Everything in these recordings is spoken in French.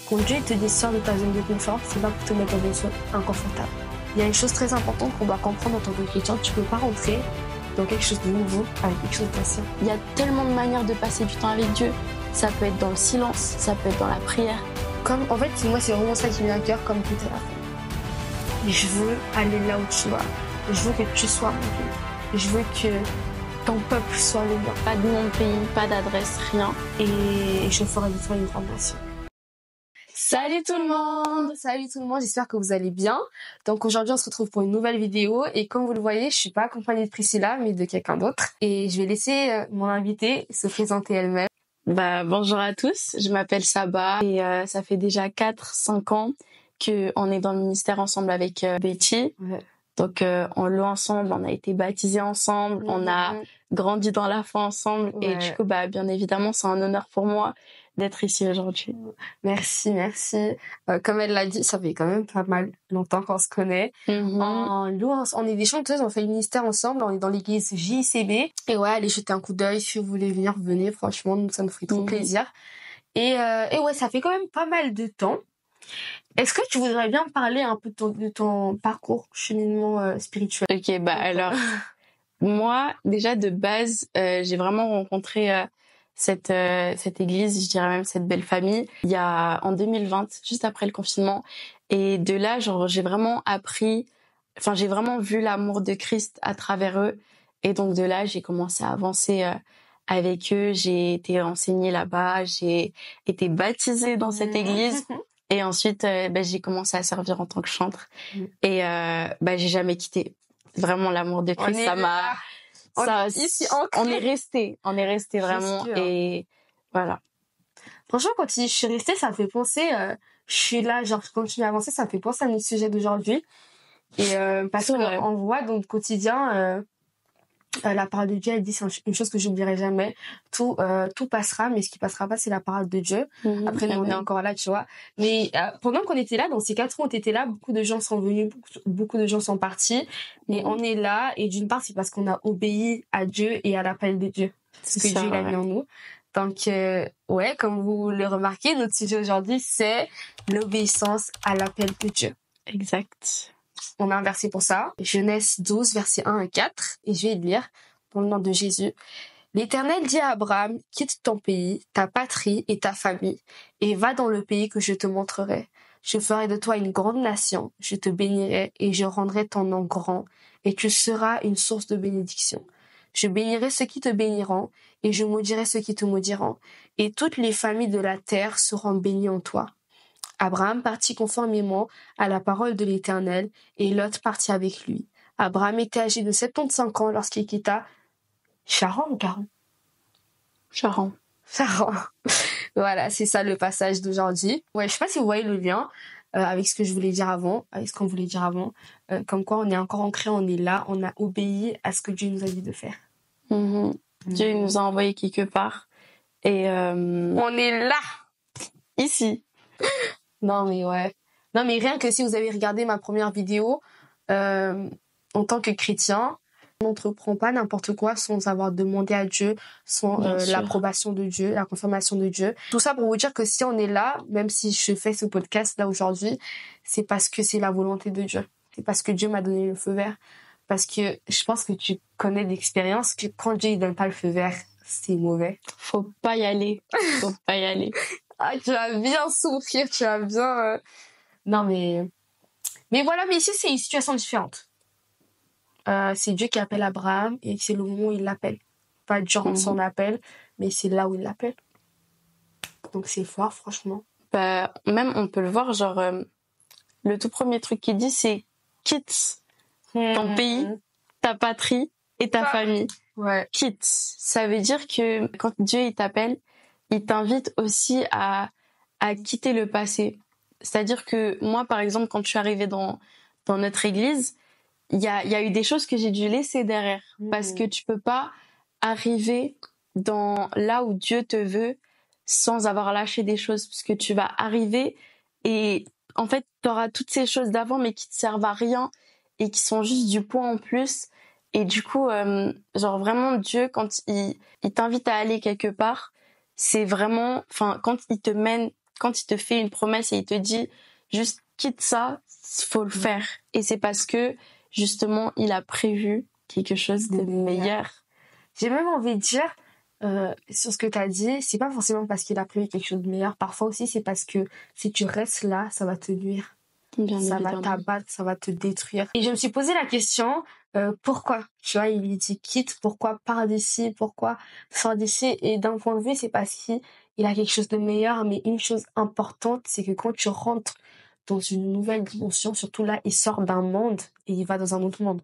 Quand Dieu te dit sors de ta zone de confort, c'est pas pour te mettre dans une zone inconfortable. Il y a une chose très importante qu'on doit comprendre en tant que chrétien, tu peux pas rentrer dans quelque chose de nouveau avec quelque chose d'ancien. Il y a tellement de manières de passer du temps avec Dieu. Ça peut être dans le silence, ça peut être dans la prière. En fait, moi, c'est vraiment ça qui me vient à cœur, comme tout à l'heure. Je veux aller là où tu vas. Je veux que tu sois mon Dieu. Je veux que ton peuple soit le mien. Pas de nom de pays, pas d'adresse, rien. Et je ferai de toi une grande nation. Salut tout le monde! Salut tout le monde, j'espère que vous allez bien. Donc aujourd'hui, on se retrouve pour une nouvelle vidéo. Et comme vous le voyez, je suis pas accompagnée de Priscilla, mais de quelqu'un d'autre. Et je vais laisser mon invitée se présenter elle-même. Bonjour à tous, je m'appelle Saba et ça fait déjà 4-5 ans qu'on est dans le ministère ensemble avec Betty. Ouais. Donc on loue ensemble, on a été baptisés ensemble, on a grandi dans la foi ensemble. Ouais. Et du coup, bien évidemment, c'est un honneur pour moi d'être ici aujourd'hui. Merci. Comme elle l'a dit, ça fait quand même pas mal longtemps qu'on se connaît. On est des chanteuses, on fait le ministère ensemble, on est dans l'église JCB. Et ouais, allez jeter un coup d'œil si vous voulez venir, venez, franchement, ça nous ferait trop plaisir. Et ouais, ça fait quand même pas mal de temps. Est-ce que tu voudrais bien me parler un peu de ton parcours cheminement spirituel? Ok, alors, moi, déjà de base, j'ai vraiment rencontré cette église, je dirais même cette belle famille, en 2020, juste après le confinement. Et de là, j'ai vraiment j'ai vraiment vu l'amour de Christ à travers eux. Et donc de là, j'ai commencé à avancer avec eux. J'ai été enseignée là-bas, j'ai été baptisée dans cette église. Et ensuite, j'ai commencé à servir en tant que chantre. Et j'ai jamais quitté. Vraiment, l'amour de Christ, on est resté vraiment. Et voilà. Franchement, quand je suis restée, ça me fait penser, je suis là, je continue à avancer, ça me fait penser à notre sujet d'aujourd'hui. Et parce qu'on voit dans le quotidien, la parole de Dieu, elle dit, c'est une chose que j'oublierai jamais. Tout passera, mais ce qui passera pas, c'est la parole de Dieu. Après, nous, on est encore là, tu vois. Mais pendant qu'on était là, dans ces 4 ans, on était là, beaucoup de gens sont venus, beaucoup de gens sont partis. Mais on est là, et d'une part, c'est parce qu'on a obéi à Dieu et à l'appel de Dieu. C'est ce que Dieu a mis en nous. Donc, ouais, comme vous le remarquez, notre sujet aujourd'hui, c'est l'obéissance à l'appel de Dieu. Exact. On a un verset pour ça. Genèse 12, versets 1 à 4. Et je vais le lire dans le nom de Jésus. L'Éternel dit à Abraham, quitte ton pays, ta patrie et ta famille, et va dans le pays que je te montrerai. Je ferai de toi une grande nation, je te bénirai et je rendrai ton nom grand, et tu seras une source de bénédiction. Je bénirai ceux qui te béniront, et je maudirai ceux qui te maudiront, et toutes les familles de la terre seront bénies en toi. Abraham partit conformément à la parole de l'Éternel, et Lot partit avec lui. Abraham était âgé de 75 ans lorsqu'il quitta Charan ou Caran? Charan. Voilà, c'est ça le passage d'aujourd'hui. Ouais, je sais pas si vous voyez le lien avec ce que je voulais dire avant, avec ce qu'on voulait dire avant. Comme quoi, on est encore ancré, on est là, on a obéi à ce que Dieu nous a dit de faire. Dieu nous a envoyés quelque part. Et on est là, ici. Non mais rien que si vous avez regardé ma première vidéo, en tant que chrétien, on n'entreprend pas n'importe quoi sans avoir demandé à Dieu, sans l'approbation de Dieu, la confirmation de Dieu. Tout ça pour vous dire que si on est là, même si je fais ce podcast là aujourd'hui, c'est parce que c'est la volonté de Dieu. C'est parce que Dieu m'a donné le feu vert. Parce que je pense que tu connais d'expérience que quand Dieu ne donne pas le feu vert, c'est mauvais. Faut pas y aller. Ah, tu vas bien souffrir, tu vas bien... Non, mais voilà, mais ici, c'est une situation différente. C'est Dieu qui appelle Abraham et c'est le moment où il l'appelle. Pas durant son appel, mais c'est là où il l'appelle. Donc, c'est fort, franchement. Même, on peut le voir, le tout premier truc qu'il dit, c'est quitte ton pays, ta patrie et ta famille. Ouais. Quitte. Ça veut dire que quand Dieu, il t'appelle, il t'invite aussi à quitter le passé. C'est-à-dire que moi, par exemple, quand je suis arrivée dans notre église, il y a eu des choses que j'ai dû laisser derrière. Parce que tu peux pas arriver dans là où Dieu te veut sans avoir lâché des choses. Parce que tu vas arriver et en fait, tu auras toutes ces choses d'avant mais qui te servent à rien et qui sont juste du poids en plus. Et du coup, vraiment, Dieu, quand il t'invite à aller quelque part, c'est vraiment... quand il te mène quand il te fait une promesse et il te dit juste quitte ça, faut le faire. Et c'est parce que justement il a prévu quelque chose de meilleur. J'ai même envie de dire sur ce que tu as dit, c'est pas forcément parce qu'il a prévu quelque chose de meilleur. Parfois aussi, c'est parce que si tu restes là, ça va te nuire. Bien Ça évidemment. va t'abattre, ça va te détruire. Et je me suis posé la question, pourquoi? Tu vois, il lui dit quitte, pourquoi pars d'ici, pourquoi sors d'ici? Et d'un point de vue, c'est parce qu'il a quelque chose de meilleur. Mais une chose importante, c'est que quand tu rentres dans une nouvelle dimension, surtout là, il sort d'un monde et il va dans un autre monde.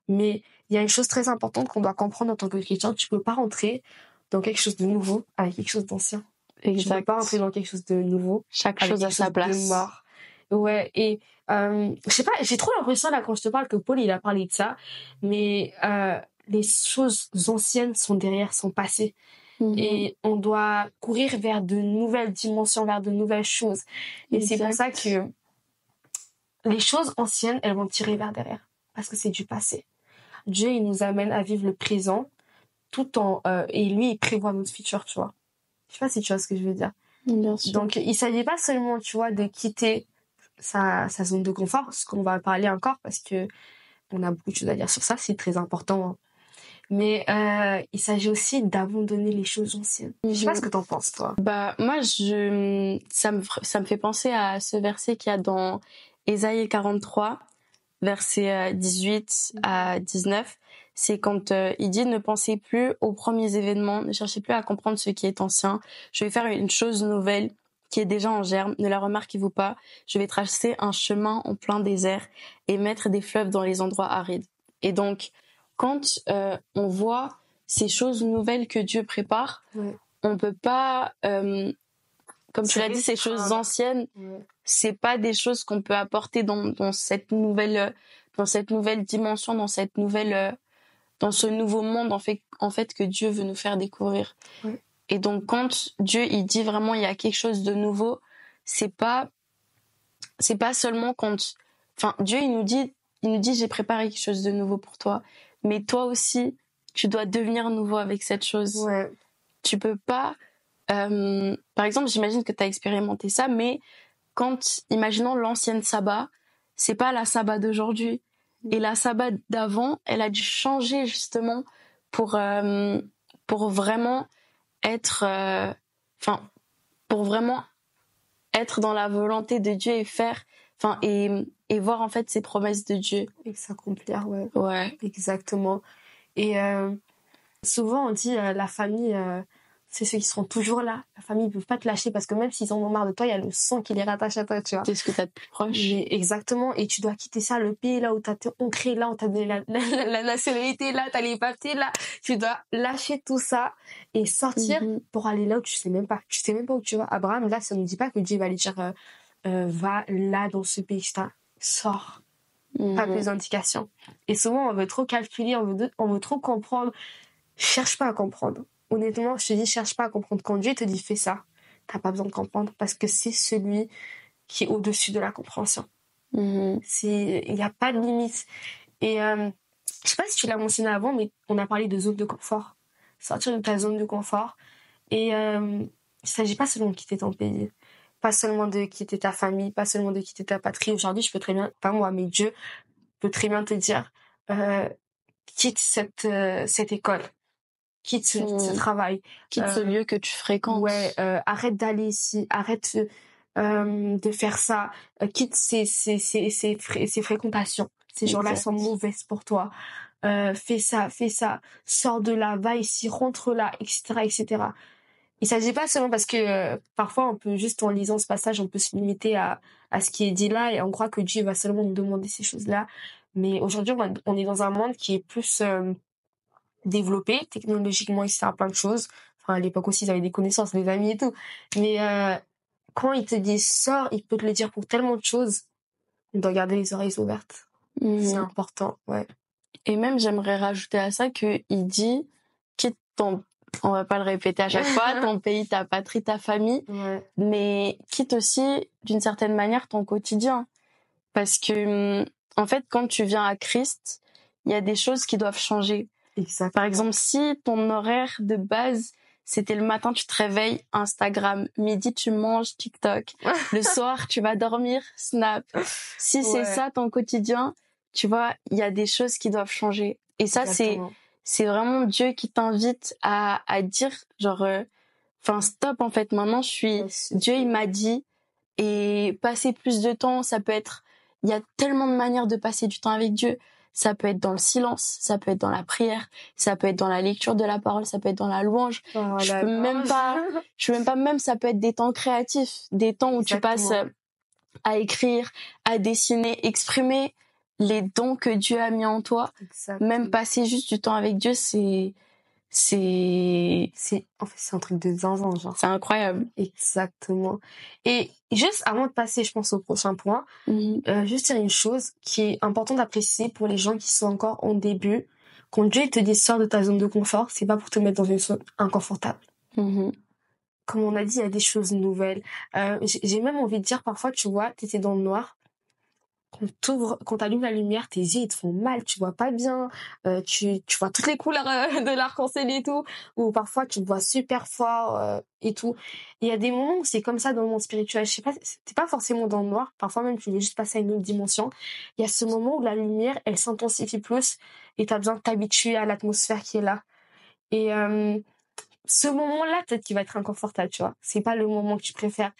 Mais il y a une chose très importante qu'on doit comprendre en tant que chrétien. Tu peux pas rentrer dans quelque chose de nouveau avec quelque chose d'ancien. Exact. Tu peux pas rentrer dans quelque chose de nouveau Chaque avec chose à quelque sa chose place. de mort. Ouais, et je sais pas, j'ai trop l'impression là quand je te parle que Paul il a parlé de ça, mais les choses anciennes sont derrière, sont passées. Et on doit courir vers de nouvelles dimensions, vers de nouvelles choses. Et c'est pour ça que les choses anciennes, elles vont tirer vers derrière, parce que c'est du passé. Dieu, il nous amène à vivre le présent tout en... et lui, il prévoit notre futur, tu vois. Je sais pas si tu vois ce que je veux dire. Bien sûr. Donc, il s'agit pas seulement, tu vois, de quitter sa zone de confort, ce qu'on va parler encore, parce que on a beaucoup de choses à dire sur ça, c'est très important. Hein. Mais il s'agit aussi d'abandonner les choses anciennes. Je sais pas ce que t'en penses, toi. Bah, moi, ça me fait penser à ce verset qu'il y a dans Ésaïe 43, versets 18 à 19. C'est quand il dit « Ne pensez plus aux premiers événements, ne cherchez plus à comprendre ce qui est ancien. Je vais faire une chose nouvelle qui est déjà en germe, ne la remarquez-vous pas. Je vais tracer un chemin en plein désert et mettre des fleuves dans les endroits arides. » Et donc, quand on voit ces choses nouvelles que Dieu prépare, on peut pas, comme tu l'as dit, ces choses anciennes, c'est pas des choses qu'on peut apporter dans cette nouvelle dimension, dans ce nouveau monde en fait que Dieu veut nous faire découvrir. Et donc quand Dieu il dit vraiment il y a quelque chose de nouveau, c'est pas seulement quand, enfin Dieu il nous dit j'ai préparé quelque chose de nouveau pour toi, mais toi aussi tu dois devenir nouveau avec cette chose. Tu peux pas, par exemple, j'imagine que tu as expérimenté ça, mais imaginons l'ancienne Saba, c'est pas la Saba d'aujourd'hui. Et la Saba d'avant, elle a dû changer justement pour vraiment être, pour vraiment être dans la volonté de Dieu et faire, et voir en fait ces promesses de Dieu. Et s'accomplir, ouais. Exactement. Et souvent on dit la famille, c'est ceux qui seront toujours là. La famille ne peut pas te lâcher parce que même s'ils en ont marre de toi, il y a le sang qui les rattache à toi, tu vois. C'est ce que t'as de plus proche. Mais exactement. Et tu dois quitter ça, le pays là où t'as été ancré, là où t'as donné la nationalité, là, t'as les papiers, là. Tu dois lâcher tout ça et sortir pour aller là où tu sais même pas. Tu sais même pas où tu vas. Abraham, là, ça ne nous dit pas que Dieu va lui dire va là dans ce pays-là. Sors. Pas plus d'indications. Et souvent, on veut trop calculer, on veut trop comprendre. Cherche pas à comprendre. Honnêtement, je te dis, cherche pas à comprendre. Quand Dieu te dit fais ça, t'as pas besoin de comprendre parce que c'est celui qui est au-dessus de la compréhension. Il n'y a pas de limite. Et je sais pas si tu l'as mentionné avant, mais on a parlé de zone de confort. Sortir de ta zone de confort. Et il s'agit pas seulement de quitter ton pays, pas seulement de quitter ta famille, pas seulement de quitter ta patrie. Aujourd'hui, je peux très bien, pas moi, mais Dieu peut très bien te dire quitte cette école. Quitte ce travail. Quitte ce lieu que tu fréquentes. Arrête d'aller ici. Arrête de faire ça. Quitte ces fréquentations. Ces gens-là sont mauvaises pour toi. Fais ça. Sors de là. Va ici. Rentre là. Etc. etc. Il s'agit pas seulement parce que parfois on peut juste en lisant ce passage, on peut se limiter à ce qui est dit là et on croit que Dieu va seulement nous demander ces choses-là. Mais aujourd'hui, on est dans un monde qui est plus développé technologiquement, etc. Plein de choses. Enfin, à l'époque aussi, ils avaient des connaissances, des amis et tout. Mais quand il te dit sors, il peut te le dire pour tellement de choses. On doit garder les oreilles ouvertes. C'est important, ouais. Et même, j'aimerais rajouter à ça qu'il dit quitte on va pas le répéter à chaque fois, ton pays, ta patrie, ta famille, mais quitte aussi, d'une certaine manière, ton quotidien. Parce que, en fait, quand tu viens à Christ, il y a des choses qui doivent changer. Exactement. Par exemple, si ton horaire de base, c'était le matin, tu te réveilles, Instagram. Midi, tu manges TikTok. Le soir, tu vas dormir, Snap. Si c'est ça ton quotidien, tu vois, il y a des choses qui doivent changer. Et ça, c'est vraiment Dieu qui t'invite à dire, genre, stop, en fait, maintenant, Dieu, il m'a dit, et passer plus de temps, ça peut être, il y a tellement de manières de passer du temps avec Dieu. Ça peut être dans le silence, ça peut être dans la prière, ça peut être dans la lecture de la parole, ça peut être dans la louange. Je peux même pas, même ça peut être des temps créatifs, des temps où tu passes à écrire, à dessiner, exprimer les dons que Dieu a mis en toi. Même passer juste du temps avec Dieu, en fait, c'est un truc de zinzin, genre. C'est incroyable. Exactement. Et juste avant de passer, je pense, au prochain point, juste dire une chose qui est importante à préciser pour les gens qui sont encore en début. Quand Dieu te dit sors de ta zone de confort, c'est pas pour te mettre dans une zone inconfortable. Comme on a dit, il y a des choses nouvelles. J'ai même envie de dire, parfois, tu vois, t'étais dans le noir. Quand t'allumes la lumière, tes yeux, ils te font mal, tu vois pas bien, tu vois toutes les couleurs de l'arc-en-ciel et tout, ou parfois tu vois super fort et tout. Il y a des moments où c'est comme ça dans le monde spirituel, je sais pas, t'es pas forcément dans le noir, parfois même tu veux juste passer à une autre dimension. Il y a ce moment où la lumière, elle s'intensifie plus et t'as besoin de t'habituer à l'atmosphère qui est là. Et ce moment-là, peut-être qu'il va être inconfortable, tu vois. C'est pas le moment que tu préfères,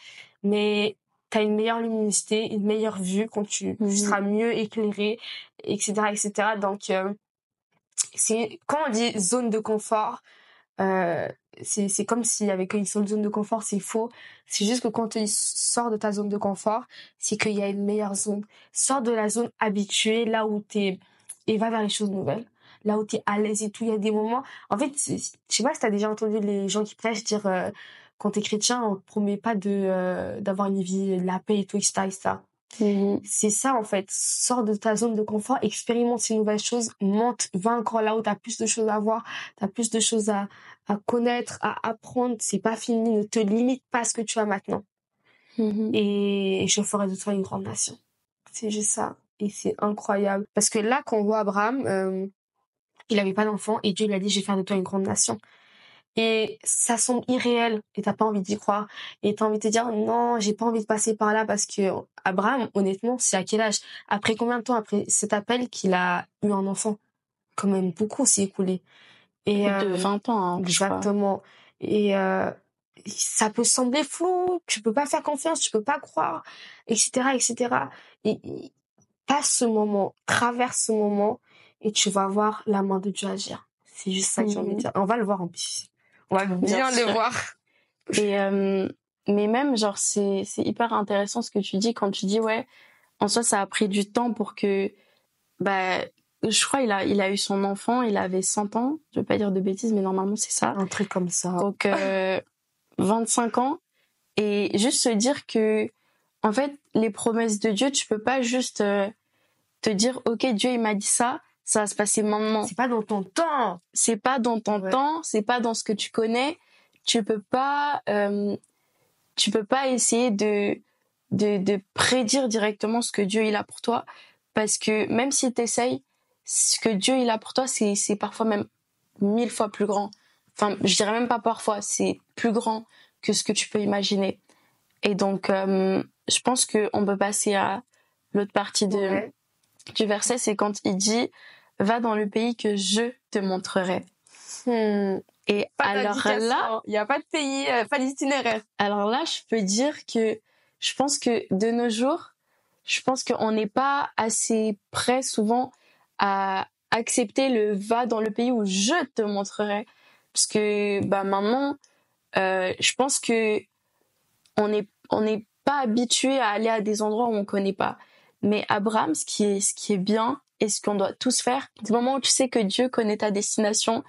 mais t'as une meilleure luminosité, une meilleure vue quand tu seras mieux éclairé, etc., etc. Donc, quand on dit zone de confort, c'est comme s'il y avait qu'une seule zone de confort, c'est faux. C'est juste que quand tu sors de ta zone de confort, c'est qu'il y a une meilleure zone. Sors de la zone habituée, là où et va vers les choses nouvelles. Là où t'es à l'aise et tout, il y a des moments. En fait, je sais pas si t'as déjà entendu les gens qui prêchent dire, quand t'es chrétien, on te promet pas d'avoir une vie, de la paix et tout, etc., etc. C'est ça, en fait. Sors de ta zone de confort, expérimente ces nouvelles choses, monte, va encore là où t'as plus de choses à voir, t'as plus de choses à connaître, à apprendre. C'est pas fini, ne te limite pas à ce que tu as maintenant. Et je ferai de toi une grande nation. C'est juste ça. Et c'est incroyable. Parce que là, quand on voit Abraham, il avait pas d'enfant et Dieu lui a dit, je vais faire de toi une grande nation. Et ça semble irréel et t'as pas envie d'y croire. Et t'as envie de te dire, non, j'ai pas envie de passer par là parce que Abraham, honnêtement, c'est à quel âge? Après combien de temps après cet appel qu'il a eu un enfant? Quand même beaucoup s'est écoulé. Et, de 20 ans, hein, exactement. Et, ça peut sembler flou, tu peux pas faire confiance, tu peux pas croire, etc., etc. Et passe ce moment, traverse ce moment et tu vas voir la main de Dieu agir. C'est juste ça que j'ai envie de dire. On va le voir en plus. On va bien le voir. Et mais même genre c'est hyper intéressant ce que tu dis quand tu dis ouais, en soi ça a pris du temps pour que je crois il a eu son enfant, il avait 100 ans, je veux pas dire de bêtises mais normalement c'est ça. Un truc comme ça. Donc 25 ans et juste se dire que en fait les promesses de Dieu, tu peux pas juste te dire OK, Dieu il m'a dit ça va se passer maintenant. C'est pas dans ton temps. C'est pas dans ton temps, c'est pas dans ce que tu connais. Tu peux pas essayer de prédire directement ce que Dieu il a pour toi parce que même si t'essayes, ce que Dieu il a pour toi c'est parfois même 1000 fois plus grand. Enfin, je dirais même pas parfois, c'est plus grand que ce que tu peux imaginer. Et donc je pense que on peut passer à l'autre partie du verset, c'est quand il dit va dans le pays que je te montrerai. Et alors là, il y a pas de pays, pas d'itinéraire. Alors là, je peux dire que je pense que de nos jours, je pense qu'on n'est pas assez prêt souvent à accepter le va dans le pays où je te montrerai, parce que maintenant, je pense que on n'est pas habitué à aller à des endroits où on connaît pas. Mais Abraham, ce qui est bien et ce qu'on doit tous faire, du moment où tu sais que Dieu connaît ta destination,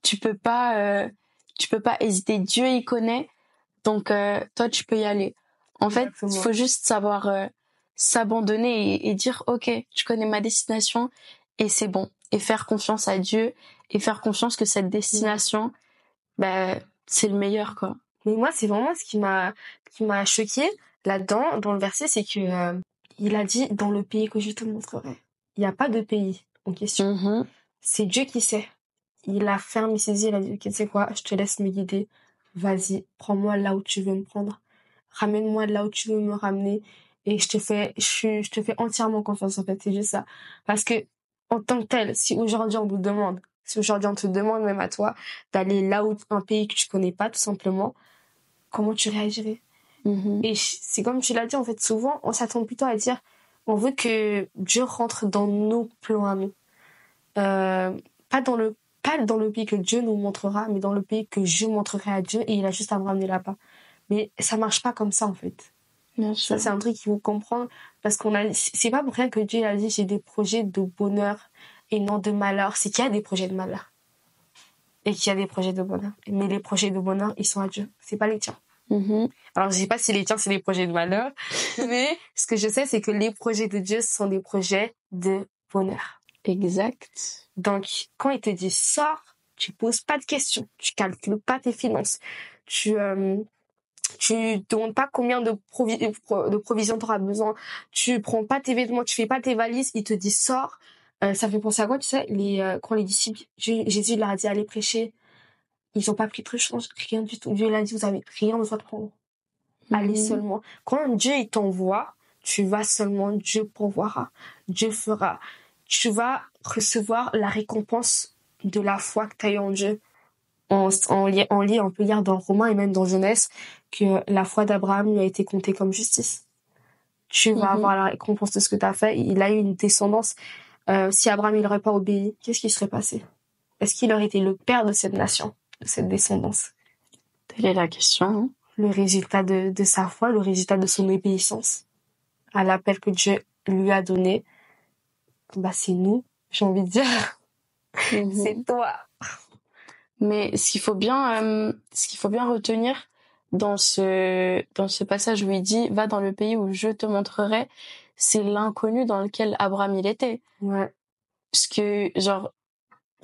tu peux pas hésiter. Dieu il connaît, donc toi tu peux y aller. En fait, il faut juste savoir s'abandonner et dire ok, tu connais ma destination et c'est bon, et faire confiance à Dieu et faire confiance que cette destination, c'est le meilleur quoi. Mais moi, c'est vraiment ce qui m'a choqué là-dedans, dans le verset, c'est que il a dit dans le pays que je te montrerai. Il n'y a pas de pays en question. C'est Dieu qui sait. il a fermé ses yeux, il a dit, ok, tu sais quoi, je te laisse me guider. Vas-y, prends-moi là où tu veux me prendre. Ramène-moi là où tu veux me ramener. Et je te fais entièrement confiance, en fait. C'est juste ça. Parce que, en tant que tel, si aujourd'hui on te demande même à toi d'aller là où, un pays que tu connais pas, tout simplement, comment tu réagirais? Et c'est comme tu l'as dit, en fait, souvent, on s'attend plutôt à dire, on veut que Dieu rentre dans nos plans à nous. Pas dans le pays que Dieu nous montrera, mais dans le pays que je montrerai à Dieu et il a juste à me ramener là-bas. Mais ça marche pas comme ça, en fait. Bien sûr. Ça, c'est un truc qu'il faut comprendre parce c'est pas pour rien que Dieu a dit j'ai des projets de bonheur et non de malheur. C'est qu'il y a des projets de malheur et qu'il y a des projets de bonheur. Mais les projets de bonheur, ils sont à Dieu. C'est pas les tiens. Alors, je sais pas si les tiens, c'est des projets de malheur, mais ce que je sais, c'est que les projets de Dieu sont des projets de bonheur. Exact. Donc, quand il te dit sors, tu poses pas de questions, tu calcules pas tes finances, tu demandes pas combien de provisions t'auras besoin, tu prends pas tes vêtements, tu fais pas tes valises, il te dit sors. Ça fait penser à quoi, tu sais, quand les disciples, Jésus leur a dit allez prêcher, ils ont pas pris de change, rien du tout. Dieu l'a dit vous avez rien besoin de prendre. Allez seulement. Quand Dieu il t'envoie, tu vas seulement, Dieu pourvoira, Dieu fera. Tu vas recevoir la récompense de la foi que tu as eu en Dieu. On peut lire dans Romains et même dans Genèse que la foi d'Abraham lui a été comptée comme justice. Tu vas avoir la récompense de ce que tu as fait. Il a eu une descendance. Si Abraham il n'aurait pas obéi, qu'est-ce qui serait passé? Est-ce qu'il aurait été le père de cette nation, de cette descendance? Telle est la question. Le résultat de sa foi, le résultat de son obéissance à l'appel que Dieu lui a donné, bah c'est nous, j'ai envie de dire. C'est toi. Mais ce qu'il faut bien retenir dans ce passage où il dit va dans le pays où je te montrerai, c'est l'inconnu dans lequel Abraham il était. Ouais. Parce que genre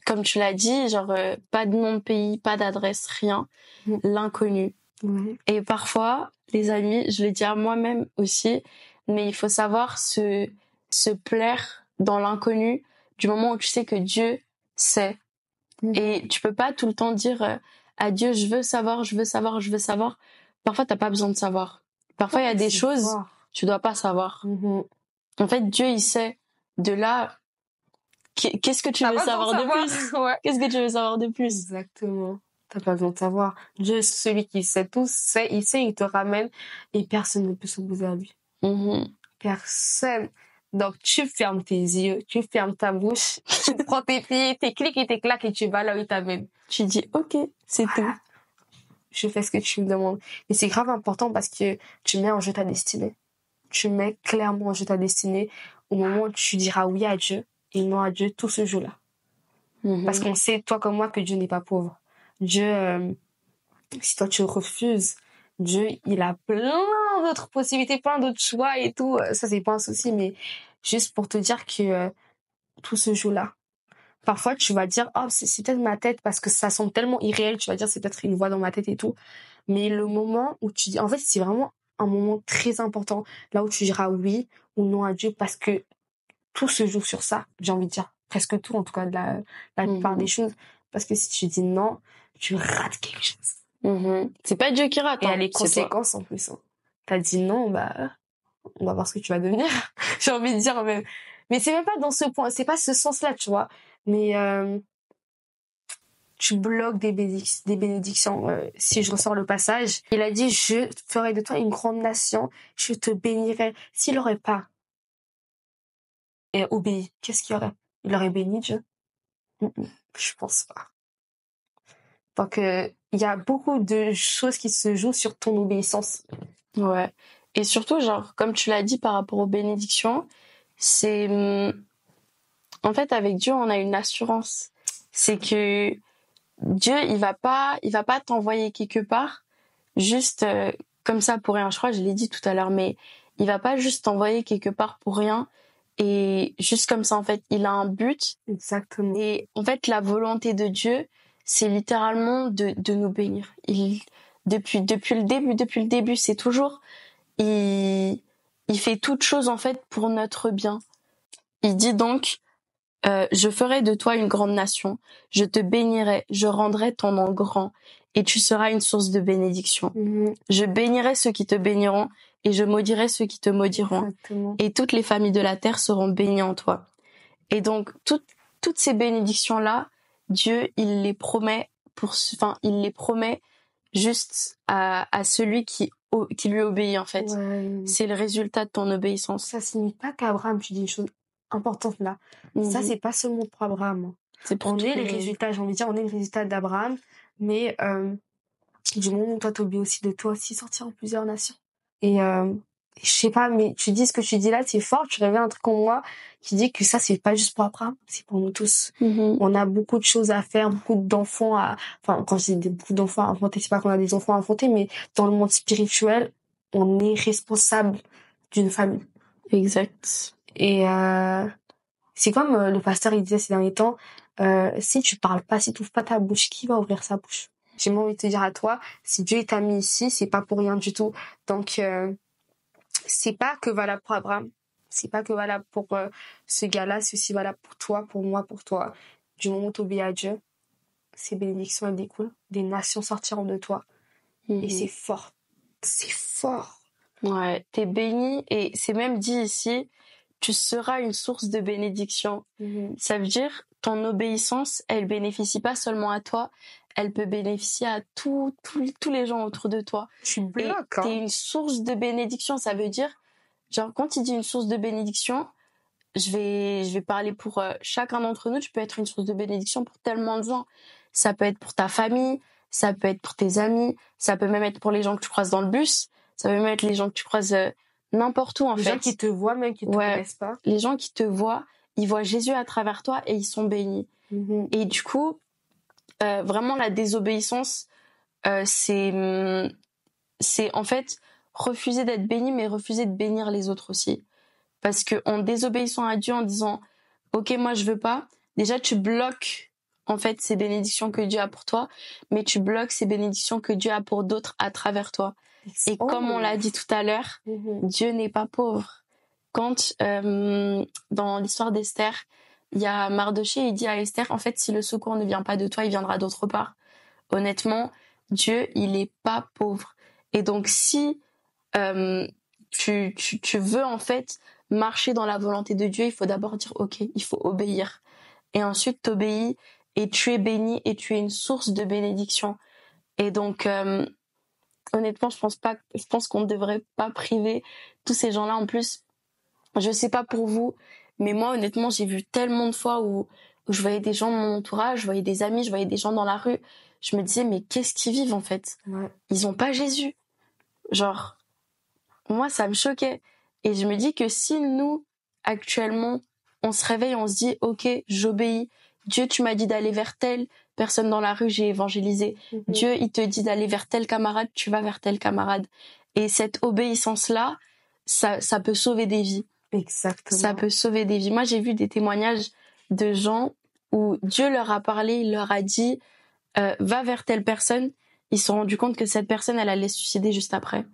comme tu l'as dit, genre pas de nom de pays, pas d'adresse, rien, l'inconnu. Et parfois, les amis, je le dis à moi-même aussi, mais il faut savoir se plaire dans l'inconnu du moment où tu sais que Dieu sait. Et tu peux pas tout le temps dire à Dieu je veux savoir, je veux savoir, je veux savoir. Parfois t'as pas besoin de savoir. Parfois il y a des choses tu dois pas savoir. En fait Dieu il sait. De là, qu'est-ce que tu veux savoir de plus? Ouais. Qu'est-ce que tu veux savoir de plus? Exactement. T'as pas besoin de savoir. Dieu, celui qui sait tout, il sait, il te ramène et personne ne peut s'opposer à lui. Personne. Donc, tu fermes tes yeux, tu fermes ta bouche, tu prends tes pieds, tes clics et tes claques et tu vas là où il t'amène. Tu dis, ok, c'est tout. Je fais ce que tu me demandes. Et c'est grave important parce que tu mets en jeu ta destinée. Tu mets clairement en jeu ta destinée au moment où tu diras oui à Dieu et non à Dieu tout ce jour-là. Parce qu'on sait, toi comme moi, que Dieu n'est pas pauvre. Dieu, si toi tu refuses, Dieu, il a plein d'autres possibilités, plein d'autres choix et tout. Ça, c'est pas un souci, mais juste pour te dire que tout se joue là. Parfois, tu vas dire, oh, c'est peut-être ma tête parce que ça semble tellement irréel. Tu vas dire, c'est peut-être une voix dans ma tête et tout. Mais le moment où tu dis, en fait, c'est vraiment un moment très important, là où tu diras oui ou non à Dieu parce que tout se joue sur ça, j'ai envie de dire. Presque tout, en tout cas, de la plupart des choses. Parce que si tu dis non, tu rates quelque chose. C'est pas Dieu qui rate. Et il y a les conséquences en plus. T'as dit non, bah, on va voir ce que tu vas devenir. J'ai envie de dire, mais c'est même pas dans ce point, c'est pas ce sens-là, tu vois. Mais tu bloques des bénédictions. Si je ressors le passage, il a dit, je ferai de toi une grande nation, je te bénirai. S'il aurait pas obéi, qu'est-ce qu'il y aurait? Il aurait béni Dieu? Je pense pas. Donc, il y a beaucoup de choses qui se jouent sur ton obéissance. Ouais. Et surtout, genre, comme tu l'as dit par rapport aux bénédictions, c'est... En fait, avec Dieu, on a une assurance. C'est que Dieu, il va pas t'envoyer quelque part juste comme ça pour rien. Je crois que je l'ai dit tout à l'heure, mais il va pas juste t'envoyer quelque part pour rien et juste comme ça. En fait, il a un but. Exactement. Et en fait, la volonté de Dieu, c'est littéralement de nous bénir. Depuis le début, c'est toujours il fait toute chose en fait pour notre bien. Il dit donc je ferai de toi une grande nation, je te bénirai, je rendrai ton nom grand, et tu seras une source de bénédiction. Je bénirai ceux qui te béniront, et je maudirai ceux qui te maudiront. Exactement. Et toutes les familles de la terre seront bénies en toi. Et donc, toutes ces bénédictions-là, Dieu, il les promet juste à celui qui lui obéit, en fait. Ouais. C'est le résultat de ton obéissance. Ça signifie pas qu'Abraham, tu dis une chose importante là. Ça, c'est pas seulement pour Abraham. C'est pour On tous est les les- résultats, j'ai envie de dire, on est le résultat d'Abraham, mais du moment où toi t'oublies aussi de toi aussi sortir en plusieurs nations. Et je sais pas, mais tu dis ce que tu dis là, c'est fort, tu réveilles un truc en moi qui dit que ça, c'est pas juste pour Abraham, c'est pour nous tous. On a beaucoup de choses à faire, beaucoup d'enfants enfin, quand je dis beaucoup d'enfants à affronter, c'est pas qu'on a des enfants à affronter, mais dans le monde spirituel, on est responsable d'une famille. Exact. Et c'est comme le pasteur, il disait ces derniers temps, si tu parles pas, si tu ouvres pas ta bouche, qui va ouvrir sa bouche? J'ai envie de te dire à toi, si Dieu t'a mis ici, c'est pas pour rien du tout. Donc, c'est pas que valable pour Abraham. C'est pas que valable pour ce gars-là, c'est aussi valable pour toi, pour moi, pour toi. Du moment où tu obéis à Dieu, ces bénédictions, elles découlent. Des nations sortiront de toi. Et c'est fort. C'est fort. Ouais, t'es béni et c'est même dit ici, tu seras une source de bénédiction. Ça veut dire, ton obéissance, elle bénéficie pas seulement à toi, elle peut bénéficier à tous les gens autour de toi. Tu Et bloques, t'es une source de bénédiction, ça veut dire, genre, quand il dit une source de bénédiction, je vais parler pour chacun d'entre nous, tu peux être une source de bénédiction pour tellement de gens. Ça peut être pour ta famille, ça peut être pour tes amis, ça peut même être pour les gens que tu croises dans le bus, ça peut même être les gens que tu croises n'importe où, en fait. Les gens qui te voient, même qui te connaissent pas. Les gens qui te voient, ils voient Jésus à travers toi et ils sont bénis. Et du coup, vraiment la désobéissance, c'est en fait refuser d'être béni, mais refuser de bénir les autres aussi. Parce que en désobéissant à Dieu, en disant ok, moi je veux pas, déjà tu bloques en fait ces bénédictions que Dieu a pour toi, mais tu bloques ces bénédictions que Dieu a pour d'autres à travers toi. Et comme on l'a dit tout à l'heure, Dieu n'est pas pauvre. Quand dans l'histoire d'Esther, il y a Mardoché, il dit à Esther, en fait, si le secours ne vient pas de toi, il viendra d'autre part. Honnêtement, Dieu, il est pas pauvre. Et donc, si tu veux en fait marcher dans la volonté de Dieu, il faut d'abord dire ok, il faut obéir. Et ensuite, t'obéis et tu es béni et tu es une source de bénédiction. Et donc, honnêtement, je pense qu'on ne devrait pas priver tous ces gens-là. En plus, je sais pas pour vous, mais moi, honnêtement, j'ai vu tellement de fois où je voyais des gens de mon entourage, je voyais des amis, je voyais des gens dans la rue. Je me disais, mais qu'est-ce qu'ils vivent, en fait? Ils ont pas Jésus. Genre, moi, ça me choquait. Et je me dis que si nous, actuellement, on se réveille, on se dit, ok, j'obéis. Dieu, tu m'as dit d'aller vers telle personne dans la rue, j'ai évangélisé. Dieu, il te dit d'aller vers tel camarade, tu vas vers tel camarade. Et cette obéissance-là, ça peut sauver des vies. Exactement. Ça peut sauver des vies. Moi, j'ai vu des témoignages de gens où Dieu leur a parlé, il leur a dit, va vers telle personne. Ils se sont rendus compte que cette personne, elle allait se suicider juste après.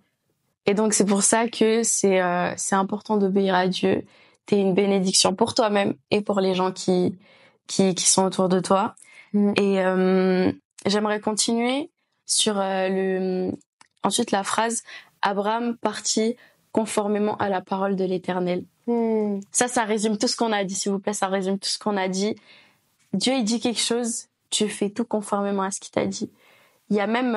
Et donc, c'est pour ça que c'est important d'obéir à Dieu. T'es une bénédiction pour toi-même et pour les gens qui sont autour de toi. Et j'aimerais continuer sur ensuite la phrase Abraham partit conformément à la parole de l'Éternel. Ça résume tout ce qu'on a dit, s'il vous plaît, ça résume tout ce qu'on a dit. Dieu, il dit quelque chose, tu fais tout conformément à ce qu'il t'a dit. Il y a même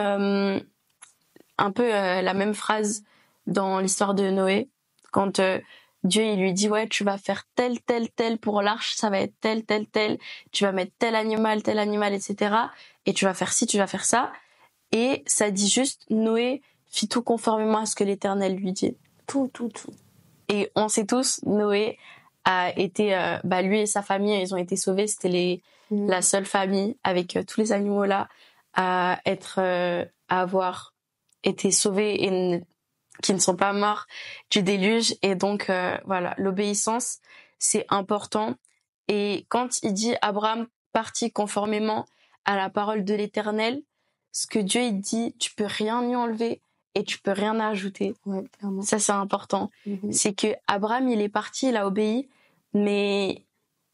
un peu la même phrase dans l'histoire de Noé, quand Dieu il lui dit ouais, tu vas faire tel pour l'arche, ça va être tel, tu vas mettre tel animal, etc. Et tu vas faire ci, tu vas faire ça. Et ça dit juste Noé fit tout conformément à ce que l'Éternel lui dit. Tout. Et on sait tous, Noé a été, lui et sa famille, ils ont été sauvés. C'était la seule famille avec tous les animaux là à avoir été sauvés et qui ne sont pas morts du déluge. Et donc voilà, l'obéissance, c'est important. Et quand il dit Abraham partit conformément à la parole de l'Éternel, ce que Dieu il dit, tu peux rien y enlever et tu peux rien ajouter. Ouais, clairement. Ça, c'est important. C'est que Abraham, il est parti, il a obéi, mais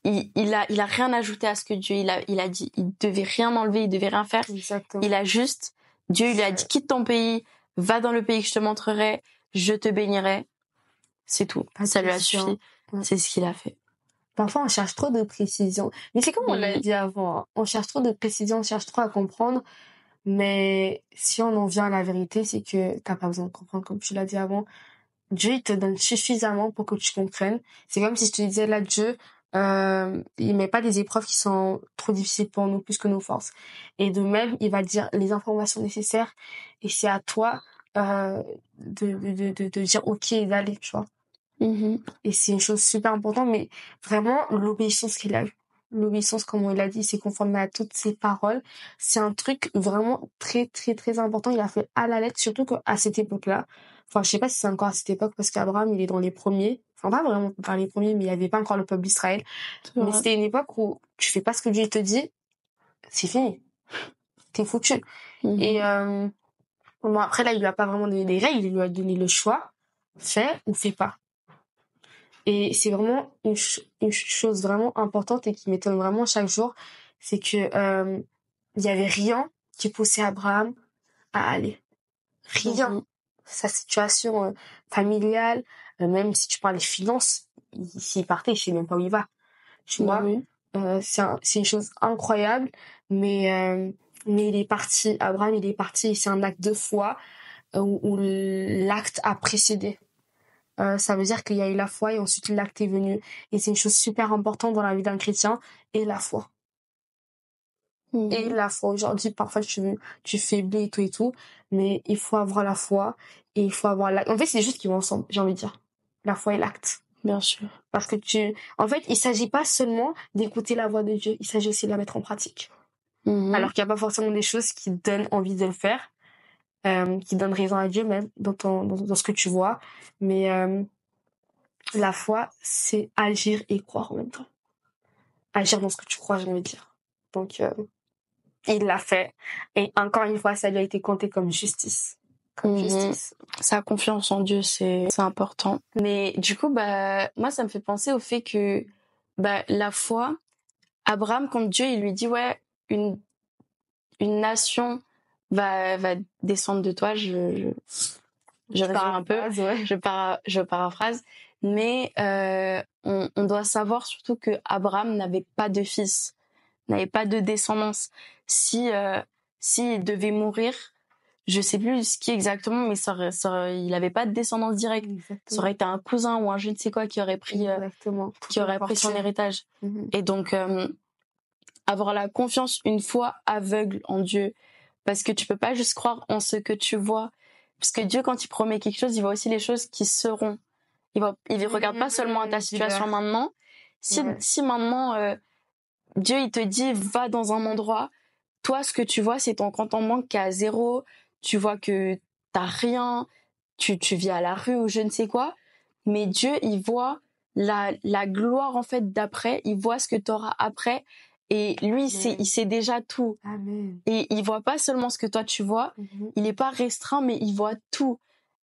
il a rien ajouté à ce que Dieu il a dit. Il devait rien enlever, il devait rien faire. Exactement. Il a juste, Dieu lui a dit quitte ton pays, va dans le pays que je te montrerai, je te bénirai. C'est tout. Ça lui a suffi. Ouais. C'est ce qu'il a fait. Parfois, on cherche trop de précision. Mais c'est comme on l'a dit avant. Hein. On cherche trop de précision, on cherche trop à comprendre. Mais si on en vient à la vérité, c'est que t'as pas besoin de comprendre, comme tu l'as dit avant. Dieu, il te donne suffisamment pour que tu comprennes. C'est comme si je te disais, là, Dieu, il met pas des épreuves qui sont trop difficiles pour nous, plus que nos forces. Et de même, il va dire les informations nécessaires. Et c'est à toi, de dire OK et d'aller, tu vois. Et c'est une chose super importante, mais vraiment, l'obéissance qu'il a eue. L'obéissance, comme on l'a dit, c'est conforme à toutes ses paroles. C'est un truc vraiment très, très, très important. Il a fait à la lettre, surtout qu'à cette époque-là. Enfin, je sais pas si c'est encore à cette époque, parce qu'Abraham, il est dans les premiers. Enfin, pas vraiment dans les premiers, mais il y avait pas encore le peuple d'Israël. Mais c'était une époque où tu fais pas ce que Dieu te dit, c'est fini. T'es foutu. Et, bon, après, là, il lui a pas vraiment donné des règles, il lui a donné le choix. Fais ou fais pas. Et c'est vraiment une chose vraiment importante et qui m'étonne vraiment chaque jour, c'est que il y avait rien qui poussait Abraham à aller. Rien. Sa situation familiale, même si tu parles des finances, s'il partait, je sais même pas où il va. Tu vois, c'est une chose incroyable, mais il est parti. Abraham, il est parti. Et c'est un acte de foi où l'acte a précédé. Ça veut dire qu'il y a eu la foi et ensuite l'acte est venu. Et c'est une chose super importante dans la vie d'un chrétien, et la foi. Et la foi. Aujourd'hui, parfois, tu faiblis et tout, mais il faut avoir la foi et il faut avoir l'acte. En fait, c'est des choses qui vont ensemble, j'ai envie de dire. La foi et l'acte. Bien sûr. Parce que en fait, il s'agit pas seulement d'écouter la voix de Dieu, il s'agit aussi de la mettre en pratique. Alors qu'il n'y a pas forcément des choses qui donnent envie de le faire, qui donnent raison à Dieu même, dans ce que tu vois. Mais, la foi, c'est agir et croire en même temps. Agir dans ce que tu crois, j'ai envie de dire. Donc, il l'a fait. Et encore une fois, ça lui a été compté comme justice. Justice. Sa confiance en Dieu, c'est important. Mais du coup, moi, ça me fait penser au fait que, la foi, Abraham, quand Dieu, il lui dit, ouais, une nation va descendre de toi, je résume un peu, je paraphrase, mais on doit savoir surtout que Abraham n'avait pas de fils, n'avait pas de descendance. S'il devait mourir, je sais plus ce qui exactement, mais il avait pas de descendance directe. Exactement. Ça aurait été un cousin ou un je ne sais quoi qui aurait pris son héritage. Et donc avoir la confiance, une foi aveugle en Dieu, parce que tu peux pas juste croire en ce que tu vois, parce que Dieu, quand il promet quelque chose, il voit aussi les choses qui seront. Il regarde pas seulement à ta situation maintenant. Si maintenant Dieu il te dit va dans un endroit, toi ce que tu vois c'est ton compte en banque qui est à 0, tu vois que t'as rien, tu vis à la rue ou je ne sais quoi, mais Dieu il voit la gloire en fait d'après, il voit ce que t'auras après. Et lui, il sait déjà tout. Amen. Et il voit pas seulement ce que toi tu vois. Il est pas restreint, mais il voit tout.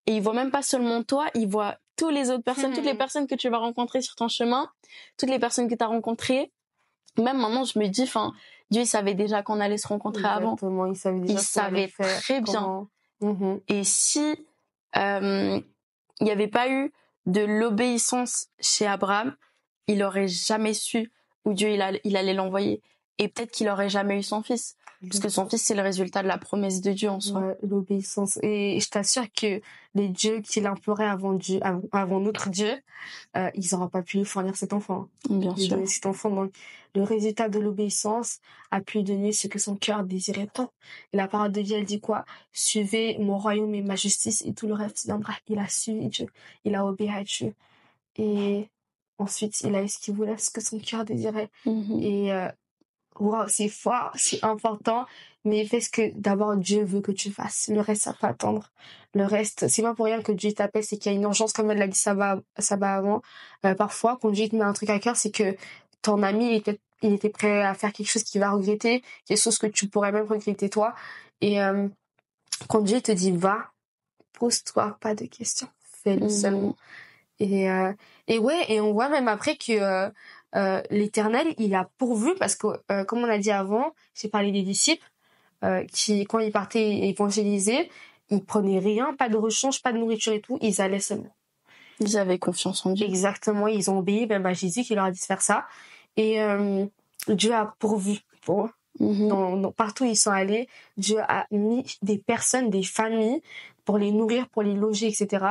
Et il voit même pas seulement toi, il voit toutes les autres personnes, toutes les personnes que tu vas rencontrer sur ton chemin, toutes les personnes que tu as rencontrées. Même maintenant, je me dis, Dieu, il savait déjà qu'on allait se rencontrer avant. Exactement, il savait déjà il savait très bien. Et si il n'y avait pas eu de l'obéissance chez Abraham, il aurait jamais su où Dieu il allait l'envoyer. Et peut-être qu'il aurait jamais eu son fils. Parce que son fils, c'est le résultat de la promesse de Dieu en soi. Ouais, l'obéissance. Et je t'assure que les dieux qu'il implorait avant notre Dieu, ils n'auraient pas pu lui fournir cet enfant. Bien sûr. Cet enfant. Donc, le résultat de l'obéissance a pu donner ce que son cœur désirait tant. Et la parole de Dieu, elle dit quoi? Suivez mon royaume et ma justice et tout le reste viendra. Il a suivi Dieu. Il a obéi à Dieu. Et ensuite, il a eu ce qu'il voulait, ce que son cœur désirait. Et wow, c'est fort, c'est important, mais fais ce que d'abord Dieu veut que tu fasses. Le reste, ça peut attendre. Le reste, c'est pas pour rien que Dieu t'appelle, c'est qu'il y a une urgence, comme elle l'a dit ça va avant. Parfois, quand Dieu te met un truc à cœur, c'est que ton ami, il était prêt à faire quelque chose qu'il va regretter, quelque chose que tu pourrais même regretter toi. Et quand Dieu te dit va, pose-toi pas de questions, fais-le seulement. Et ouais, et on voit même après que l'Éternel, il a pourvu parce que, comme on a dit avant, j'ai parlé des disciples qui, quand ils partaient évangéliser, ils prenaient rien, pas de rechange, pas de nourriture et tout, ils allaient seulement. Ils avaient confiance en Dieu. Exactement, ils ont obéi même à Jésus qui leur a dit de faire ça. Et Dieu a pourvu pour eux. Partout où ils sont allés, Dieu a mis des personnes, des familles pour les nourrir, pour les loger, etc.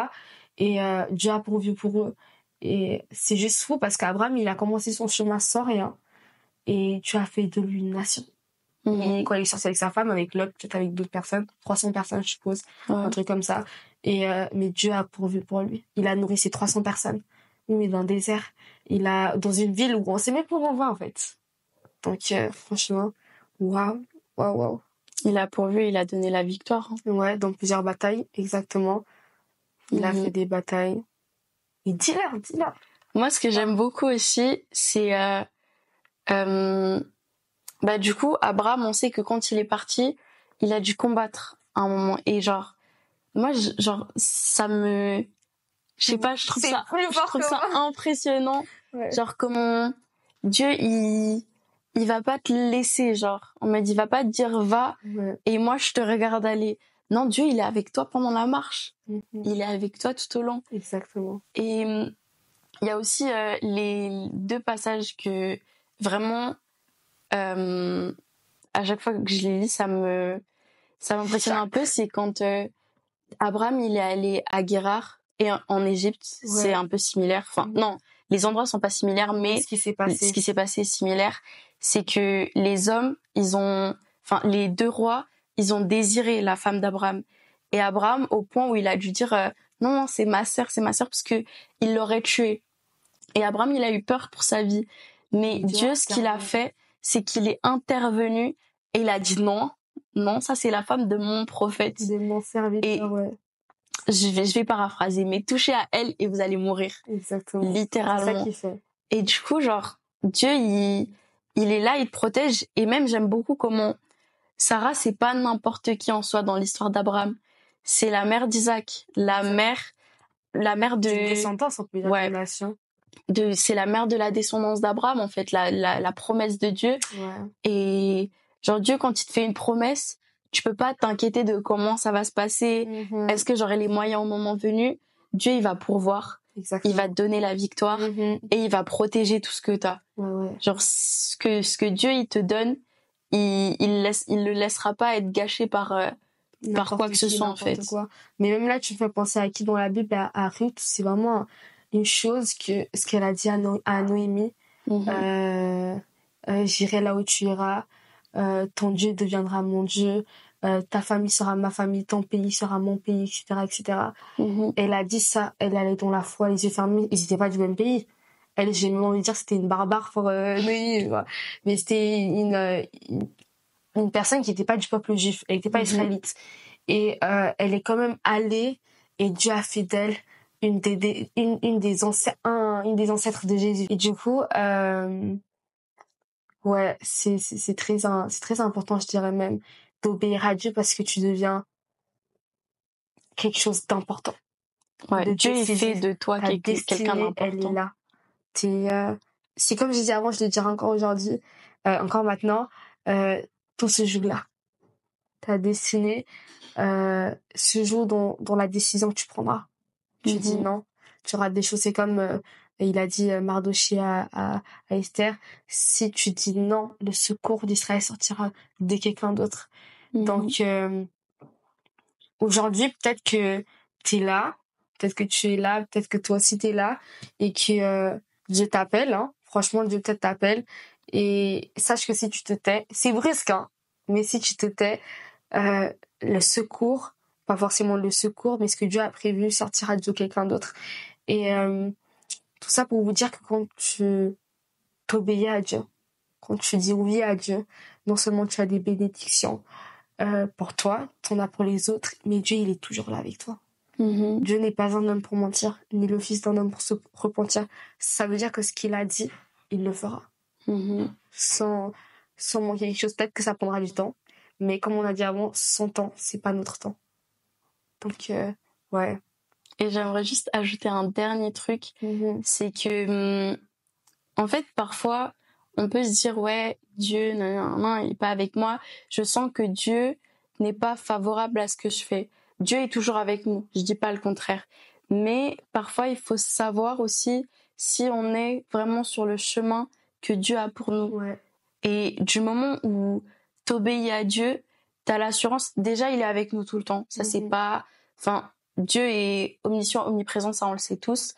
Et Dieu a pourvu pour eux. Et c'est juste fou parce qu'Abraham, il a commencé son chemin sans rien. Et Dieu a fait de lui une nation. Et quand il est sorti avec sa femme, avec Lot, peut-être avec d'autres personnes, 300 personnes, je suppose, un truc comme ça. Et mais Dieu a pourvu pour lui. Il a nourri ces 300 personnes. Oui, dans le désert. Il a dans une ville où on sait même pas où on va en fait. Donc franchement, waouh. Il a pourvu, il a donné la victoire. Ouais, dans plusieurs batailles, exactement. Il a fait des batailles. Et dis-leur. Moi, ce que j'aime beaucoup aussi, c'est du coup, Abraham, on sait que quand il est parti, il a dû combattre à un moment. Et genre, moi, ça me... Je sais pas, je trouve ça impressionnant. Ouais. Genre, comment Dieu, il va pas te laisser, genre. On m'a dit, il va pas te dire va, et moi, je te regarde aller. Non, Dieu, il est avec toi pendant la marche. Il est avec toi tout au long. Exactement. Et il y a aussi les 2 passages que vraiment... à chaque fois que je les lis, ça m'impressionne un peu. C'est quand Abraham il est allé à Guérar et en Égypte, c'est un peu similaire. Enfin non, les endroits sont pas similaires, mais ce qui s'est passé est similaire. C'est que les hommes, les 2 rois, ils ont désiré la femme d'Abraham. Et Abraham, au point où il a dû dire non, c'est ma sœur, parce que il l'aurait tuée. Et Abraham, il a eu peur pour sa vie. Mais Dieu, ce qu'il a fait, c'est qu'il est intervenu et il a dit non, ça c'est la femme de mon prophète. De mon serviteur, je vais paraphraser, mais touchez à elle et vous allez mourir. Exactement. Littéralement. C'est ça qu'il fait. Et du coup, genre, Dieu, il est là, il te protège. Et même, j'aime beaucoup comment Sarah, c'est pas n'importe qui en soi dans l'histoire d'Abraham. C'est la mère d'Isaac, la mère de... Une descendance, on peut dire, de nation. C'est la mère de la descendance d'Abraham, en fait, la promesse de Dieu. Et genre, Dieu, quand il te fait une promesse, tu peux pas t'inquiéter de comment ça va se passer. Est-ce que j'aurai les moyens au moment venu? Dieu, il va pourvoir. Exactement. Il va te donner la victoire et il va protéger tout ce que t'as. Genre, ce que Dieu, il te donne, il le laissera pas être gâché par quoi que ce soit, en fait. Quoi. Mais même là, tu me fais penser à qui dans la Bible, à Ruth, c'est vraiment une chose que ce qu'elle a dit à Noémie. J'irai là où tu iras, ton Dieu deviendra mon Dieu, ta famille sera ma famille, ton pays sera mon pays, etc. Elle a dit ça, elle allait dans la foi, les yeux fermés, ils étaient pas du même pays. Elle, j'ai même envie de dire que c'était une barbare pour Noémie, mais c'était une personne qui n'était pas du peuple juif, elle n'était pas israélite. Et elle est quand même allée, et Dieu a fait d'elle une des ancêtres de Jésus. Et du coup, c'est très important, je dirais même, d'obéir à Dieu parce que tu deviens quelque chose d'important. Dieu il fait de toi quelqu'un d'important. Elle est là. C'est comme je disais avant, je le dirai encore aujourd'hui, encore maintenant, tout se joue là. Ta destinée se joue dans la décision que tu prendras. Tu dis non, tu auras des choses. C'est comme il a dit Mardochée à Esther, si tu dis non, le secours d'Israël sortira de quelqu'un d'autre. Donc aujourd'hui, peut-être que tu es là, peut-être que tu es là, peut-être que toi aussi tu es là et que Dieu t'appelle. Hein. Franchement, Dieu peut-être t'appelle. Et sache que si tu te tais, c'est brusque, hein, mais si tu te tais, le secours, pas forcément le secours, mais ce que Dieu a prévu sortira de quelqu'un d'autre. Et tout ça pour vous dire que quand tu t'obéis à Dieu, quand tu dis oui à Dieu, non seulement tu as des bénédictions pour toi, t'en as pour les autres, mais Dieu, il est toujours là avec toi. Dieu n'est pas un homme pour mentir, ni le fils d'un homme pour se repentir. Ça veut dire que ce qu'il a dit, il le fera. Sans manquer quelque chose. Peut-être que ça prendra du temps, mais comme on a dit avant, son temps, c'est pas notre temps. Donc, ouais. Et j'aimerais juste ajouter un dernier truc, c'est que en fait, parfois, on peut se dire, ouais, Dieu, non, non, non, il est pas avec moi. Je sens que Dieu n'est pas favorable à ce que je fais. Dieu est toujours avec nous. Je dis pas le contraire. Mais parfois, il faut savoir aussi si on est vraiment sur le chemin que Dieu a pour nous. Ouais. Et du moment où t'obéis à Dieu, t'as l'assurance, déjà, il est avec nous tout le temps. Ça, c'est pas, enfin, Dieu est omniscient, omniprésent, ça, on le sait tous.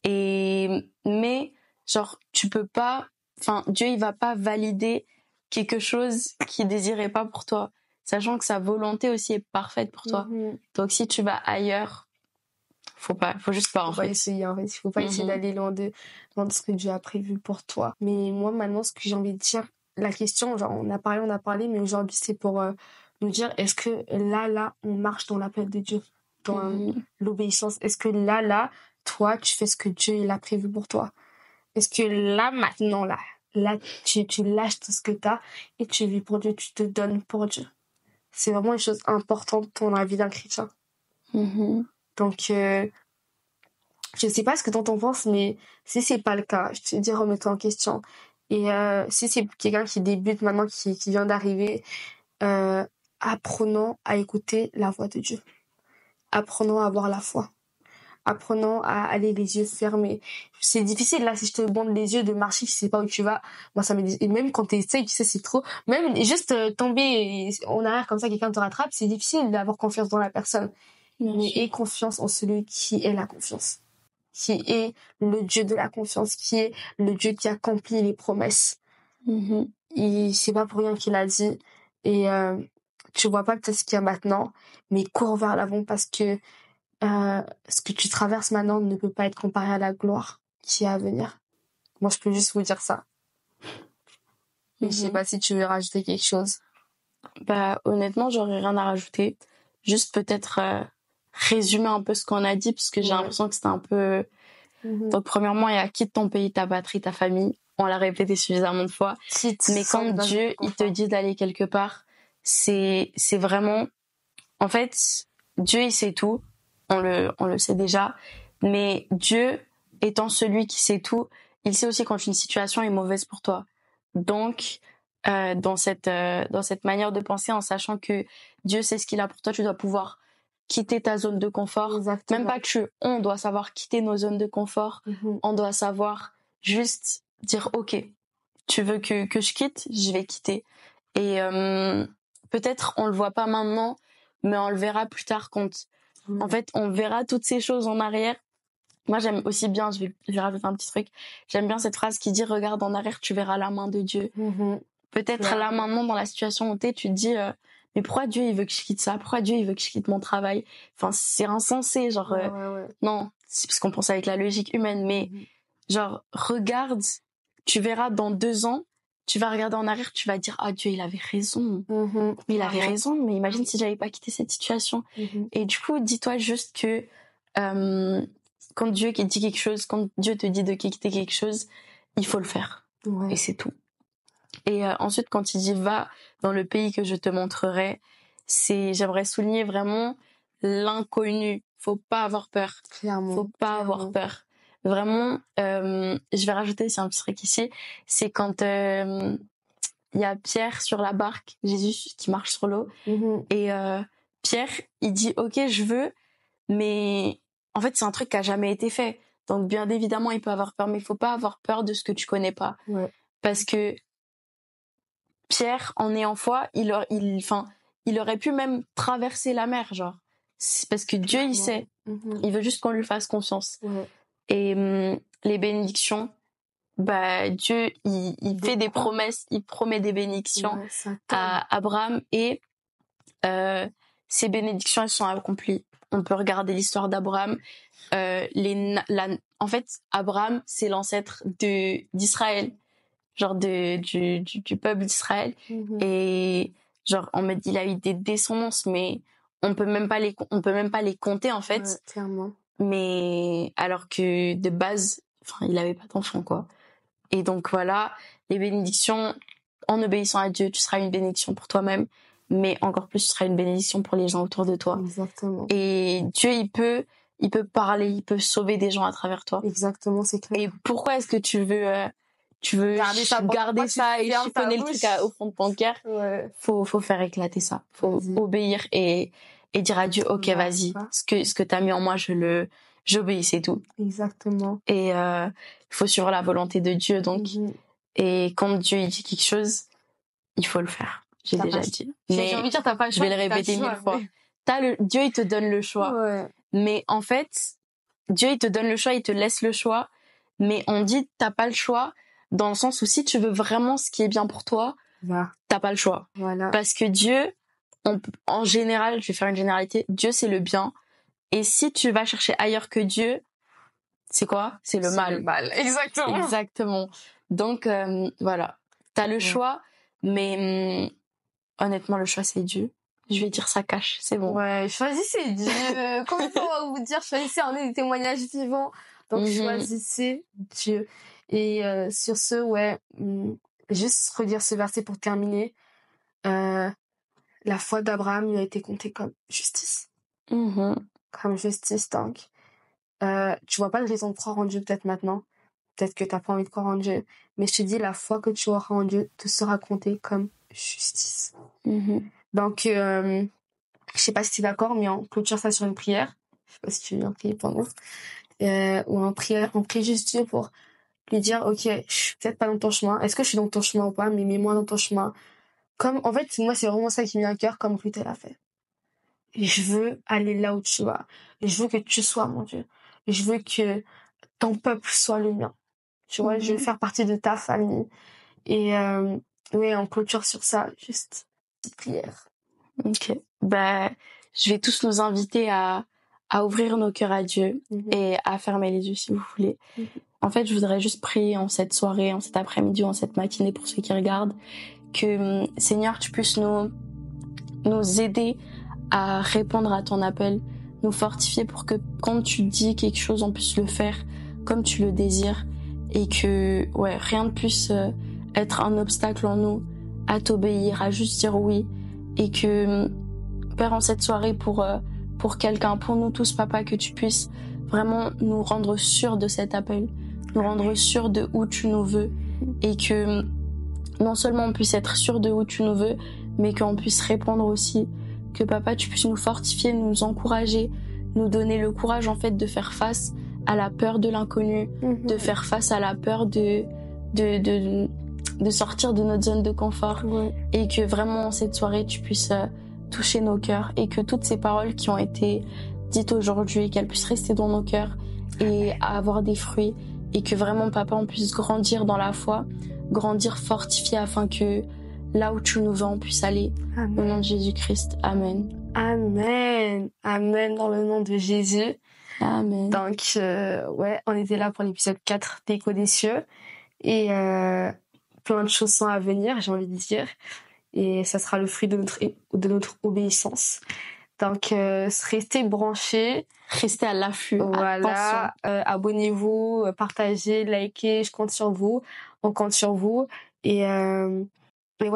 Mais, genre, tu peux pas, enfin, Dieu, il va pas valider quelque chose qu'il désirait pas pour toi, sachant que sa volonté aussi est parfaite pour toi. Donc, si tu vas ailleurs, faut juste pas, en Faut pas fait. essayer, en fait. Il faut pas essayer d'aller loin de ce que Dieu a prévu pour toi. Mais moi, maintenant, ce que j'ai envie de dire, la question, genre, on a parlé, mais aujourd'hui, c'est pour nous dire, est-ce que là, on marche dans l'appel de Dieu, dans l'obéissance? Est-ce que là, toi, tu fais ce que Dieu, il a prévu pour toi? Est-ce que là, maintenant, là, tu lâches tout ce que t'as et tu vis pour Dieu, tu te donnes pour Dieu? C'est vraiment une chose importante dans la vie d'un chrétien. Donc, je sais pas ce que t'en penses, mais si c'est pas le cas, je te dis remets-toi en question. Et si c'est quelqu'un qui débute maintenant, qui vient d'arriver, apprenons à écouter la voix de Dieu. Apprenons à avoir la foi. Apprenons à aller les yeux fermés. C'est difficile, là, si je te bande les yeux de marcher, tu sais pas où tu vas. Moi, ça me dit, et même quand t'essayes, tu sais, c'est trop, même juste tomber en arrière comme ça, quelqu'un te rattrape, c'est difficile d'avoir confiance dans la personne. Mais aie confiance en celui qui est la confiance. Qui est le Dieu de la confiance, qui est le Dieu qui accomplit les promesses. Et c'est pas pour rien qu'il a dit. Et tu vois pas peut-être ce qu'il y a maintenant, mais cours vers l'avant parce que ce que tu traverses maintenant ne peut pas être comparé à la gloire qui est à venir. Moi, je peux juste vous dire ça. Et je sais pas si tu veux rajouter quelque chose. Bah, honnêtement, j'aurais rien à rajouter. Juste peut-être résumer un peu ce qu'on a dit, parce que j'ai l'impression que c'était un peu... Donc, premièrement, il y a quitte ton pays, ta patrie, ta famille. On l'a répété suffisamment de fois. Mais quand Dieu, il te dit d'aller quelque part, c'est vraiment... En fait, Dieu, il sait tout. On le sait déjà. Mais Dieu, étant celui qui sait tout, il sait aussi quand une situation est mauvaise pour toi. Donc, dans cette manière de penser, en sachant que Dieu sait ce qu'il a pour toi, tu dois pouvoir quitter ta zone de confort. Exactement. Même pas on doit savoir quitter nos zones de confort. On doit savoir juste dire, OK, tu veux que je quitte, je vais quitter. Et peut-être on le voit pas maintenant, mais on le verra plus tard quand, en fait, on verra toutes ces choses en arrière. Moi, j'aime aussi bien, je vais rajouter un petit truc, j'aime bien cette phrase qui dit, regarde en arrière, tu verras la main de Dieu. Peut-être là, maintenant, dans la situation où t'es, tu te dis, mais pourquoi Dieu, il veut que je quitte ça? Pourquoi Dieu, il veut que je quitte mon travail? Enfin, c'est insensé, genre, non, c'est parce qu'on pense avec la logique humaine, mais genre, regarde, tu verras dans 2 ans, tu vas regarder en arrière, tu vas dire, ah, Dieu, il avait raison. Mais il avait raison, mais imagine si j'avais pas quitté cette situation. Et du coup, dis-toi juste que, quand Dieu dit quelque chose, quand Dieu te dit de quitter quelque chose, il faut le faire. Et c'est tout. Et ensuite, quand il dit va dans le pays que je te montrerai, j'aimerais souligner vraiment l'inconnu. Faut pas avoir peur. Clairement. Faut pas avoir peur. Vraiment, je vais rajouter aussi un petit truc ici. C'est quand il y a Pierre sur la barque, Jésus qui marche sur l'eau, et Pierre, il dit ok, je veux, mais en fait c'est un truc qui a jamais été fait. Donc bien évidemment, il peut avoir peur, mais il faut pas avoir peur de ce que tu connais pas, parce que Pierre, en ayant foi, il aurait pu même traverser la mer, genre. C'est parce que Dieu, il sait. Il veut juste qu'on lui fasse confiance. Et les bénédictions, bah Dieu, il fait des promesses, il promet des bénédictions à Abraham, et ces bénédictions, elles sont accomplies. On peut regarder l'histoire d'Abraham. En fait, Abraham, c'est l'ancêtre d'Israël. Genre du peuple d'Israël, et genre il a eu des descendances, mais on peut même pas les compter, en fait. Clairement. Mais alors que de base, enfin, il avait pas d'enfant, quoi. Et donc voilà, les bénédictions, en obéissant à Dieu, tu seras une bénédiction pour toi-même, mais encore plus, tu seras une bénédiction pour les gens autour de toi. Exactement. Et Dieu, il peut parler, il peut sauver des gens à travers toi. Exactement, c'est clair. Et pourquoi est-ce que tu veux tu veux garder ça et chiffonner le truc au fond de ton cœur. Ouais. Faut faire éclater ça. Faut obéir et dire à Dieu, ok, vas-y, ce que t'as mis en moi, j'obéis, c'est tout. Exactement. Et faut suivre la volonté de Dieu, donc. Et quand Dieu il dit quelque chose, il faut le faire. J'ai déjà dit. Mais j'ai envie de dire, t'as pas le choix. Je vais le répéter 1000 fois. Dieu, il te donne le choix. Ouais. Mais en fait, Dieu, il te donne le choix, il te laisse le choix. Mais on dit, t'as pas le choix dans le sens où si tu veux vraiment ce qui est bien pour toi, t'as pas le choix. Voilà. Parce que Dieu, en général, je vais faire une généralité, Dieu, c'est le bien. Et si tu vas chercher ailleurs que Dieu, c'est quoi? C'est le mal. Le mal, exactement. Exactement. Donc, voilà. T'as le choix, mais honnêtement, le choix, c'est Dieu. Je vais dire ça cache, c'est bon. Ouais, choisissez Dieu. Comme on va vous dire, choisissez, on est des témoignages vivants. Donc, choisissez Dieu. Et sur ce, juste redire ce verset pour terminer. La foi d'Abraham lui a été comptée comme justice. Comme justice, donc. Tu vois pas de raison de croire en Dieu peut-être maintenant. Peut-être que t'as pas envie de croire en Dieu. Mais je te dis, la foi que tu auras en Dieu te sera comptée comme justice. Donc, je sais pas si tu es d'accord, mais on clôture ça sur une prière. Je sais pas si tu veux en prier pour nous. Ou on prie juste Dieu pour lui dire, ok, je suis peut-être pas dans ton chemin. Est-ce que je suis dans ton chemin ou pas? Mais mets-moi dans ton chemin. En fait, moi, c'est vraiment ça qui me vient à cœur, comme Ruth, elle a fait. Et je veux aller là où tu vas. Et je veux que tu sois mon Dieu. Et je veux que ton peuple soit le mien. Tu vois, je veux faire partie de ta famille. Et on clôture sur ça, juste petite prière. Ok. Je vais tous nous inviter à ouvrir nos cœurs à Dieu et à fermer les yeux si vous voulez. En fait, je voudrais juste prier en cette soirée, en cet après-midi, en cette matinée pour ceux qui regardent, que Seigneur, tu puisses nous aider à répondre à ton appel, nous fortifier pour que quand tu dis quelque chose, on puisse le faire comme tu le désires et que rien ne puisse être un obstacle en nous à t'obéir, à juste dire oui. Et que Père, en cette soirée pour quelqu'un, pour nous tous, Papa, que tu puisses vraiment nous rendre sûrs de cet appel, nous rendre sûrs de où tu nous veux et que non seulement on puisse être sûr de où tu nous veux, mais qu'on puisse répondre aussi. Que Papa, tu puisses nous fortifier, nous encourager, nous donner le courage en fait de faire face à la peur de l'inconnu, de faire face à la peur de sortir de notre zone de confort et que vraiment cette soirée tu puisses toucher nos cœurs et que toutes ces paroles qui ont été dites aujourd'hui, qu'elles puissent rester dans nos cœurs et avoir des fruits et que vraiment Papa on puisse grandir dans la foi, grandir fortifié afin que là où tu nous veux on puisse aller. Amen. Au nom de Jésus-Christ, Amen. Amen. Amen dans le nom de Jésus. Amen. Donc on était là pour l'épisode 4 d'Écho des cieux et plein de choses sont à venir, j'ai envie de dire, et ça sera le fruit de notre obéissance. Donc restez branchés, restez à l'affût. Voilà, abonnez-vous, partagez, likez, je compte sur vous, on compte sur vous et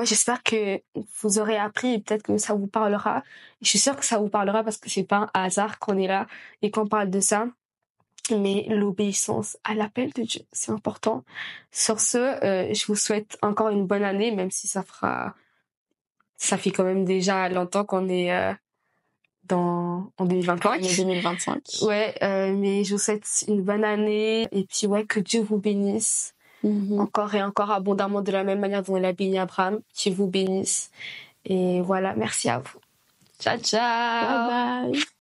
j'espère que vous aurez appris et peut-être que ça vous parlera. Je suis sûre que ça vous parlera parce que c'est pas un hasard qu'on est là et qu'on parle de ça. Mais l'obéissance à l'appel de Dieu, c'est important. Sur ce, je vous souhaite encore une bonne année, même si ça fait quand même déjà longtemps qu'on est en 2025. On est 2025. Mais je vous souhaite une bonne année et puis que Dieu vous bénisse encore et encore abondamment de la même manière dont il a béni Abraham. Dieu vous bénisse. Et voilà, merci à vous. Ciao, ciao. Bye bye.